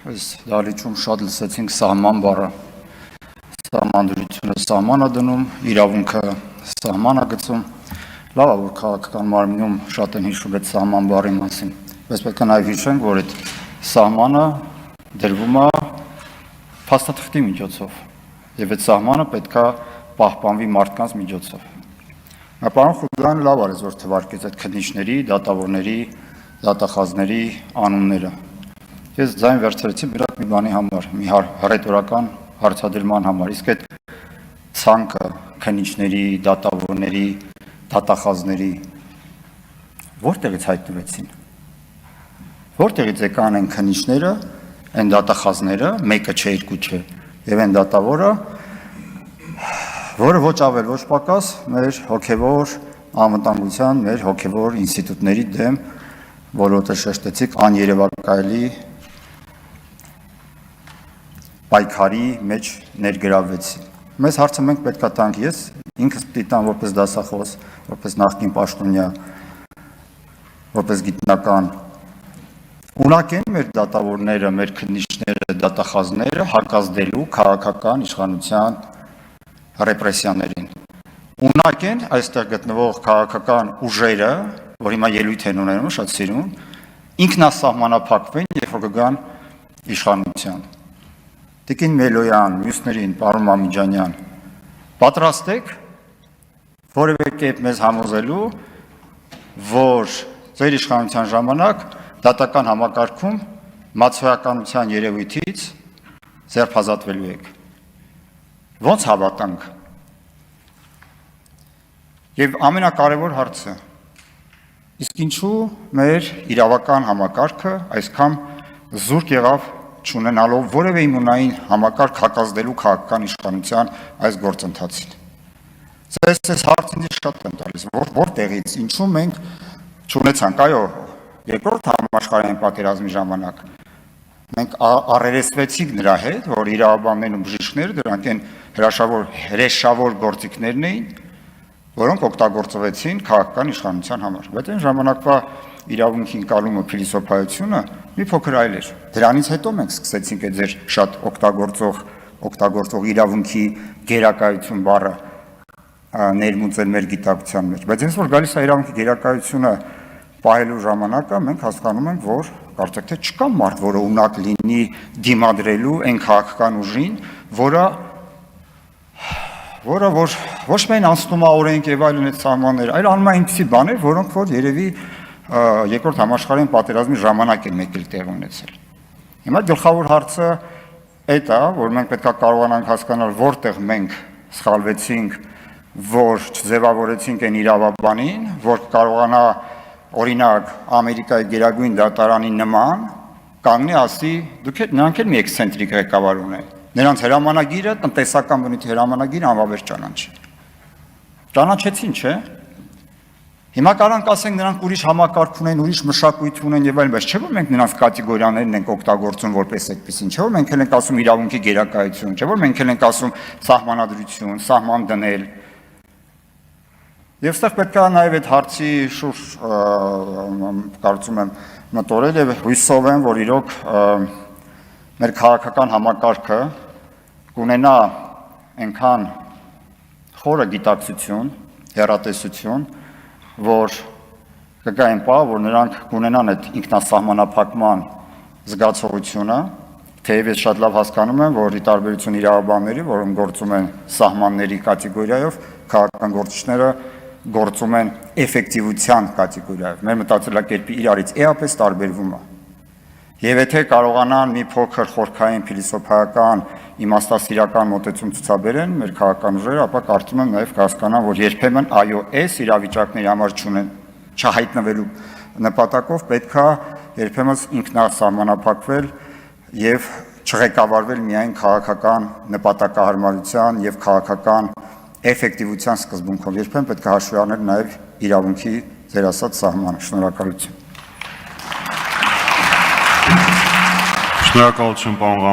այս դալիճում շատ լսեցինք սահման բառը, սահմանդրությունը սահմանը դնում, իրավունքը սահմանը գծում, լավ է, որ քաղաքական մարմնում շատ են հիշում այդ սահման բառի մասին, բայց պետք է նաև հիշենք, որ այդ սահմանը դրվում է փաստաթղթի միջոցով, եւ այդ սահմանը պետք է պահպանվի մարդկանց միջոցով։ Պարոն Խուլյանը լավ արեց, որ թվարկեց այդ քննիչների, դատավորների, դատախազների անունները։ Ես ձայն վերցրեցի բրակ մի բանի համար, մի հռետորական հարցադրման համար, իսկ այդ ցանկը քննիչների, դատավորների, դատախազների որտեղից հայտնվեցին։ Որտեղից եկան այն քննիչները, այն դատախազները, մեկը չէ, երկու չէ, եւ այն դատավորը, որը ոչ ավել, ոչ պակաս մեր հոգևոր անվտանգության, մեր հոգևոր ինստիտուտների դեմ, որոտը շեշտեցիք, աներևակայելի պայքարի մեջ ներգրավվեցին։ Մեզ հարցը մենք պետք է տանք, ես ինքս պիտի տամ որպես դասախոս, որպես նախկին պաշտոնյա, որպես գիտնական, ունակ են մեր դատավորները, մեր քննիչները, դատախազները հակազդելու քաղաքական իշխանության ռեպրեսիաներին։ Ունակ են այստեղ գտնվող քաղաքական ուժերը, որ հիմա ելույթ են ունենում, շատ սիրուն, ինքնասահմանափակվեն, երբ որ կգան իշխանության։ Տիկին Մելոյան, մյուսներին, պարոն Մամիջանյան, պատրաստ եք որևէ կերպ մեզ համոզելու, որ ձեր իշխանության ժամանակ դատական համակարգում մացոյականության երևույթից ձերբազատվելու եք։ Ոնց հավատանք։ Եվ ամենակարևոր հարցը, իսկ ինչու մեր իրավական համակարգը այսքան զուրկ եղավ չունենալով որևէ իմունային համակարգ հակազդելու քաղաքական իշխանության այս գործընթացին։ Այս հարցին շատ եմ տալիս, որտեղից, ինչու մենք չունեցանք, այո, երկրորդ համաշխարհային պատերազմի ժամանակ մենք առերեսվեցինք նրա հետ, որ իրավաբաններն ու բժիշկները դրանք են հրեշավոր գործիքներն էին, որոնք օգտագործվեցին քաղաքական իշխանության համար։ Բայց այն ժամանակվա իրավունքի ընկալումը, փիլիսոփայությունը մի փոքր այլ էր։ Դրանից հետո մենք սկսեցինք այդ ձեր շատ օգտագործող իրավունքի գերակայություն բառը ներմուծել մեր գիտակցության մեջ։ Բայց հենց որ գալիս է իրավունքի գերակայությունը պահելու ժամանակը, մենք հասկանում ենք, որ կարծեք թե չկա մարդ, որը ունակ լինի դիմադրելու այն քաղաքական ուժին, որը ոչ միայն անցնում է օրենք եւ այլն այդ սահմանները, այլ անում է այնպիսի բաներ, որոնք որ երևի երկրորդ համաշխարհային պատերազմի ժամանակ են մեկ էլ տեղ ունեցել։ Հիմա գլխավոր հարցը այդ է, որ մենք պետք է կարողանանք հասկանալ, որտեղ մենք սխալվեցինք, որ չձևավորեցինք այն իրավաբանին, որ կարողանա օրինակ Ամերիկայի գերագույն դատարանի նման կանգնի ասի, նրանք էլ մի էքսցենտրիկ ղեկավար ունեն։ Նրանց հրամանագիրը, տնտեսական բնույթի հրամանագիրը անվավեր ճանաչի։ Ճանաչեցին, չէ՞։ Հիմա կարանք ասենք նրանք ուրիշ համակարգ ունեն, ուրիշ մշակույթ ունեն եւ այլն, բայց չէ՞ որ մենք նրանց կատեգորիաներն ենք օգտագործում որպես այդպեսին, չէ՞ որ մենք էլ ենք ասում իրավունքի գերակայություն, չէ՞ որ մենք էլ ենք ասում սահմանադրություն, սահման դնել։ Եվ այստեղ պետք է նաև այդ հարցի շուրջ կարծում եմ մտորել եւ հույսով եմ, որ իրոք մեր քաղաքական համակարգը կունենա այնքան խորը գիտակցություն, հեռատեսություն, որ կգա այն պահ, որ նրանք կունենան այդ ինքնասահմանափակման զգացողությունը, թեև ես շատ լավ հասկանում եմ, որ ի տարբերություն իրավաբանների, որոնք գործում են սահմանների կատեգորիայով, քաղաքական գործիչները գործում են էֆեկտիվության կատեգորիայով։ Մեր մտածելակերպի իրարից էապես տարբերվում է։ Եվ եթե կարողանան մի փոքր խորքային փիլիսոփայական իմաստասիրական մոտեցում ցուցաբերեն մեր քաղաքական ուժերը, ապա կարծում եմ նաև կհասկանան, որ երբեմն այո, այս իրավիճակների համար չհայտնվելու նպատակով պետք է երբեմն ինքնասահմանափակվել եւ չղեկավարվել միայն քաղաքական նպատակահարմարության եւ քաղաքական էֆեկտիվության սկզբունքով, երբեմն պետք է հաշվի առնել նաև իրավունքի ձեր ասած սահմանը։ Շնորհակալություն։ Շնորհակալություն, պարոն